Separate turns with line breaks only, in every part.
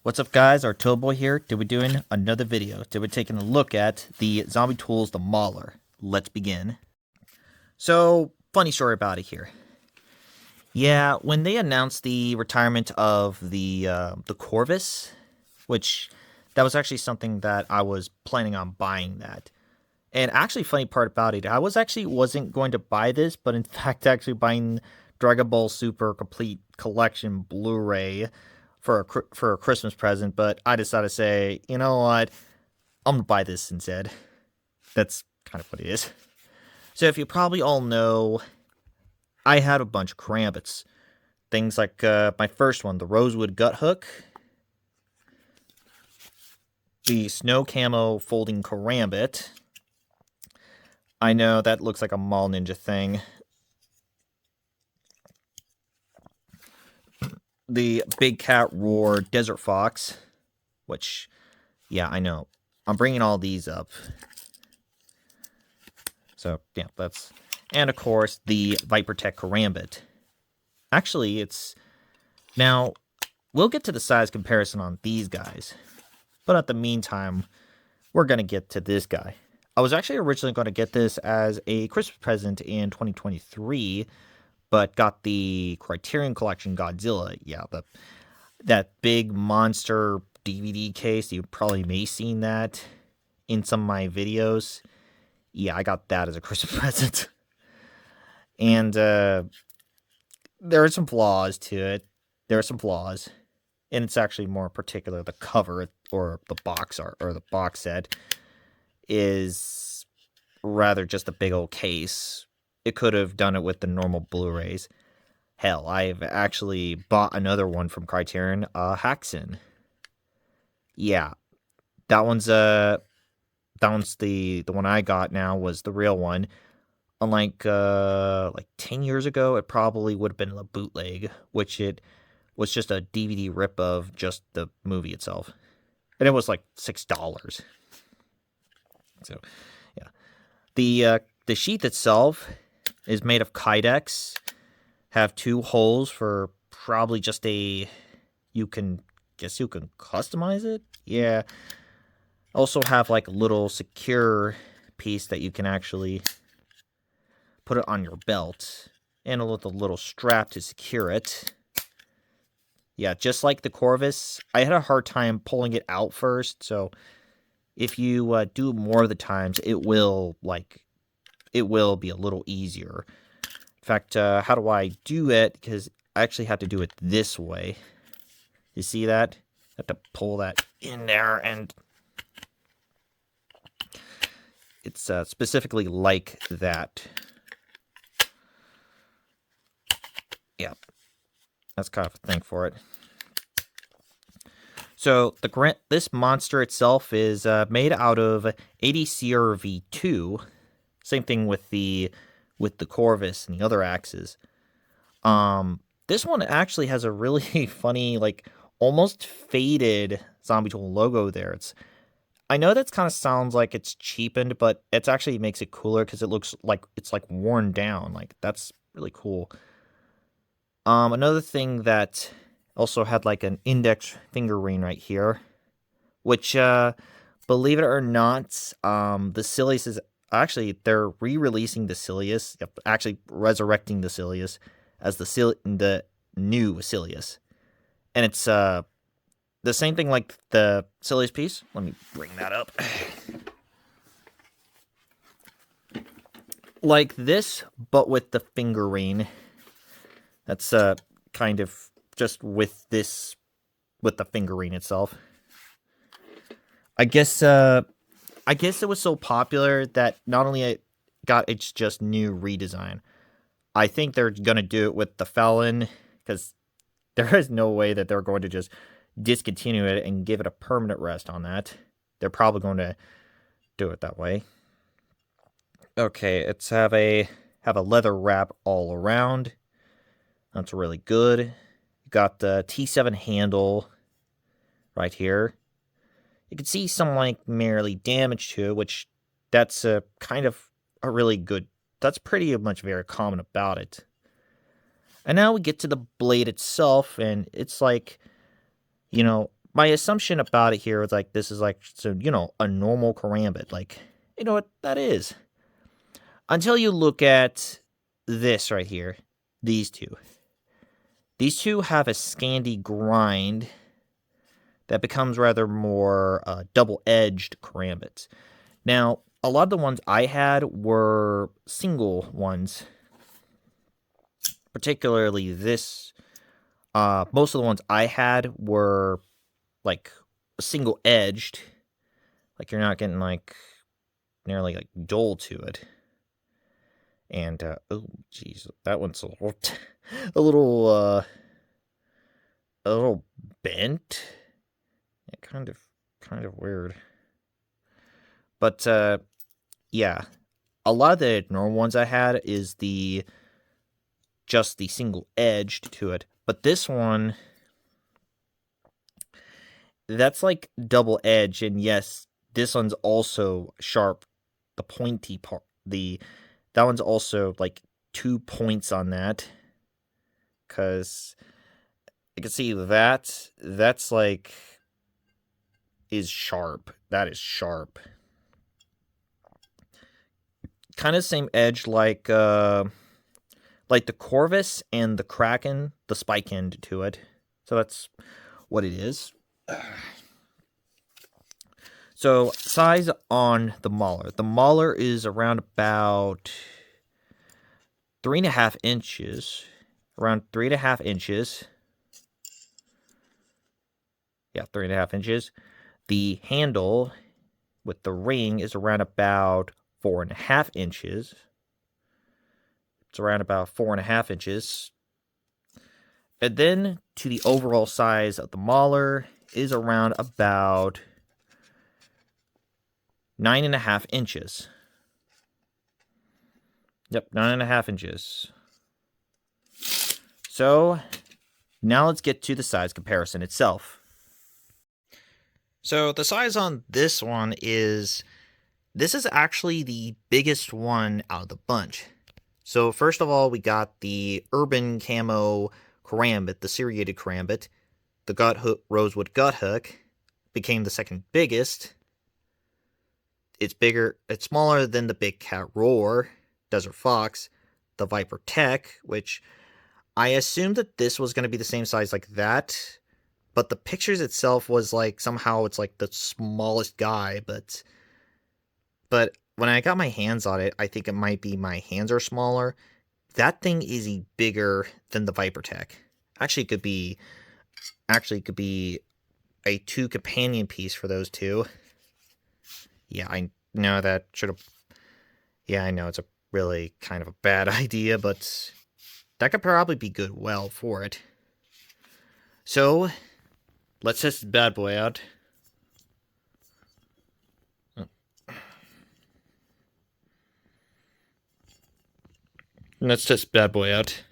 What's up, guys? Our Boy here. Today we're doing another video. Today we're taking a look at the zombie tools, the mauler. Let's begin. So, funny story about it here. Yeah, when they announced the retirement of the Corvus, which that was actually something that I was planning on buying that. And actually, funny part about it, I wasn't going to buy this, but in fact, actually buying Dragon Ball Super Complete Collection Blu-ray for a Christmas present. But I decided to say, you know what, I'm gonna buy this instead. That's kind of what it is. So if you probably all know, I had a bunch of karambits. Things like my first one, the Rosewood Gut Hook, the Snow Camo Folding Karambit. I know that looks like a Mall Ninja thing. The Big Cat Roar Desert Fox, which, yeah, I know. I'm bringing all these up. So, yeah, that's... And, of course, the Viper Tech Karambit. Actually, it's... Now, we'll get to the size comparison on these guys. But at the meantime, we're going to get to this guy. I was actually originally going to get this as a Christmas present in 2023, but got the Criterion Collection Godzilla. Yeah, that big monster DVD case. You probably may have seen that in some of my videos. Yeah, I got that as a Christmas present. And there are some flaws to it. There are some flaws. And it's actually more particular the cover or the box art or the box set is rather just a big old case. It could have done it with the normal Blu-rays. Hell, I've actually bought another one from Criterion, Haxon. Yeah, that one's the one I got now was the real one. Unlike like 10 years ago, it probably would have been a bootleg, which it was just a DVD rip of just the movie itself, and it was like $6. So, yeah, the sheath itself is made of Kydex. Have two holes for probably just you can customize it. Yeah. Also have like a little secure piece that you can actually put it on your belt, and a little strap to secure it. Yeah, just like the Corvus, I had a hard time pulling it out first, so if you do more of the times, it will be a little easier. In fact, how do I do it? Because I actually have to do it this way. You see that? I have to pull that in there, and it's specifically like that. Yeah, that's kind of a thing for it. So this monster itself is made out of ADCRV2. Same thing with the Corvus and the other axes. This one actually has a really funny, like almost faded Zombie Tool logo there. I know that kind of sounds like it's cheapened, but it actually makes it cooler because it looks like it's like worn down. Like that's really cool. Another thing that also had like an index finger ring right here, which believe it or not, the Cilius is actually, they're re-releasing the Cilius, actually resurrecting the Cilius as the new Cilius. And it's the same thing like the Cilius piece. Let me bring that up. Like this, but with the finger ring. That's kind of just with the finger ring itself. I guess it was so popular that not only it got its just new redesign, I think they're gonna do it with the Felon, because there is no way that they're going to just discontinue it and give it a permanent rest on that. They're probably going to do it that way. Okay, it's have a leather wrap all around. That's really good. You got the T7 handle right here. You can see some like merely damage to it, which that's kind of a really good. That's pretty much very common about it. And now we get to the blade itself, and it's like, my assumption about it here is like this is like, so, a normal karambit. Like, you know what that is. Until you look at this right here. These two. These two have a Scandi grind that becomes rather more double-edged karambits. Now, a lot of the ones I had were single ones. Particularly this. Most of the ones I had were like single-edged. Like you're not getting like nearly like dull to it. And oh jeez, that one's a little a little bent. Yeah, kind of weird. But yeah, a lot of the normal ones I had is just the single edged to it. But this one, that's like double edge, and yes, this one's also sharp. The pointy part, that one's also like 2 points on that, because you can see that's like is sharp. That is sharp. Kind of same edge like the Corvus and the Kraken, the spike end to it. So that's what it is. So size on the mauler. The mauler is around about 3.5 inches. Around 3.5 inches. Yeah, 3.5 inches. The handle with the ring is around about 4.5 inches. It's around about 4.5 inches. And then to the overall size of the mauler is around about 9.5 inches. Yep, 9.5 inches. So now let's get to the size comparison itself. So the size on this one is, this is actually the biggest one out of the bunch. So first of all, we got the urban camo karambit, the serrated karambit. The rosewood gut hook became the second biggest. It's bigger, it's smaller than the big cat roar, desert fox, the viper tech, which I assumed that this was going to be the same size like that, but the pictures itself was like somehow it's like the smallest guy, but when I got my hands on it, I think it might be my hands are smaller. That thing is bigger than the viper tech. Actually, it could be a 2 companion piece for those two. Yeah, I know that should have. Yeah, I know it's a really kind of a bad idea, but that could probably be good for it. So, let's test this bad boy out. Let's test bad boy out.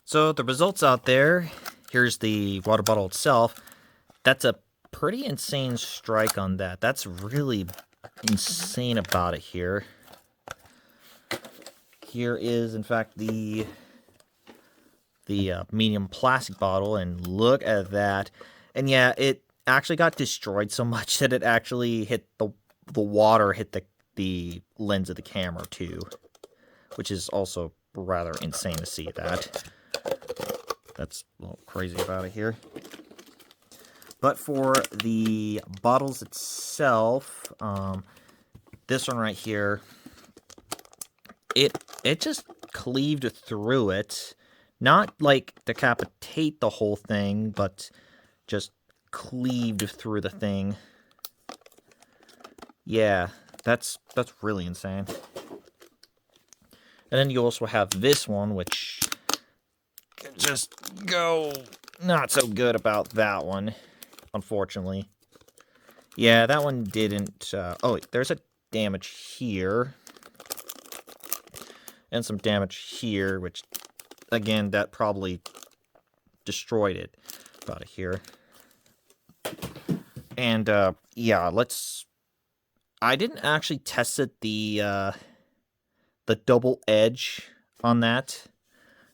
So the results out there, here's the water bottle itself. That's a pretty insane strike on that. That's really insane about it here. Here is, in fact, the medium plastic bottle, and look at that. And yeah, it actually got destroyed so much that it actually hit the water hit the lens of the camera too, which is also rather insane to see that. That's a little crazy about it here. But for the bottles itself, this one right here, it just cleaved through it. Not like decapitate the whole thing, but just cleaved through the thing. Yeah, that's really insane. And then you also have this one, which can just go not so good about that one, unfortunately. Yeah, that one didn't... oh, there's a damage here. And some damage here, which, again, that probably destroyed it. About it here. And, yeah, I didn't actually test it, the double edge on that.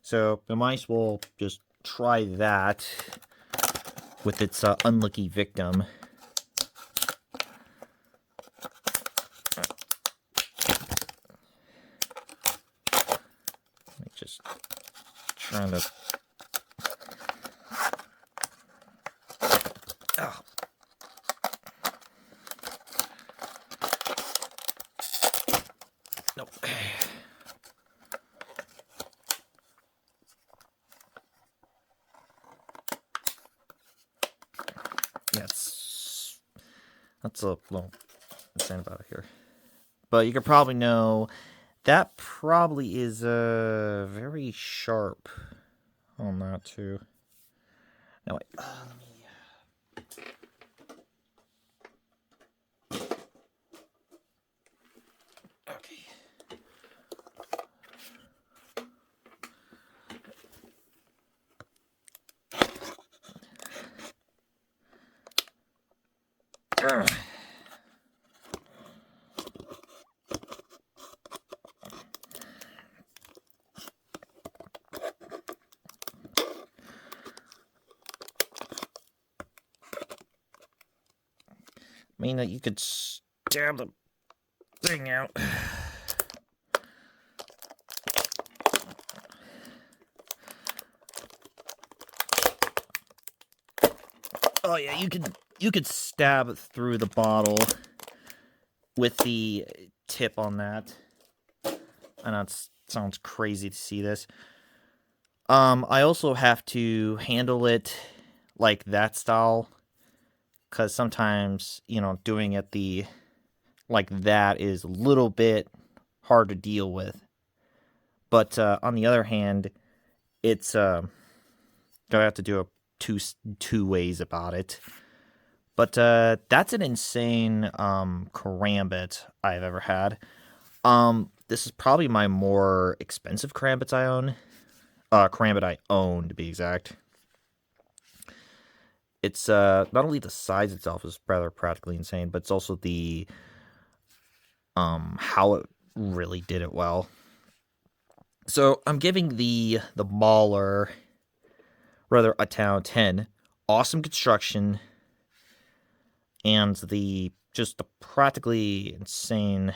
So I might as well just try that with its unlucky victim. Just trying to... Oh. Nope. Yeah, that's a little insane about it here. But you could probably know that probably is very sharp on that too. No, wait. Let me... Okay. I mean that you could stab the thing out. Oh yeah, you could stab through the bottle with the tip on that. I know it sounds crazy to see this. I also have to handle it like that style, because sometimes, you know, doing it like that is a little bit hard to deal with. But on the other hand, it's gonna have to do it two ways about it. But that's an insane karambit I've ever had. This is probably my more expensive karambit I own. Karambit I own, to be exact. It's not only the size itself is rather practically insane, but it's also the how it really did it well. So I'm giving the mauler rather a 10 out of 10. Awesome construction, and the practically insane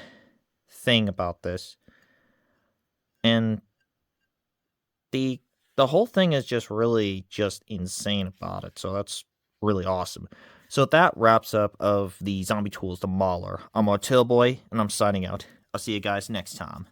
thing about this, and the whole thing is just really just insane about it. So that's really awesome. So that wraps up of the zombie tools, the mauler. I'm Boy, and I'm signing out. I'll see you guys next time.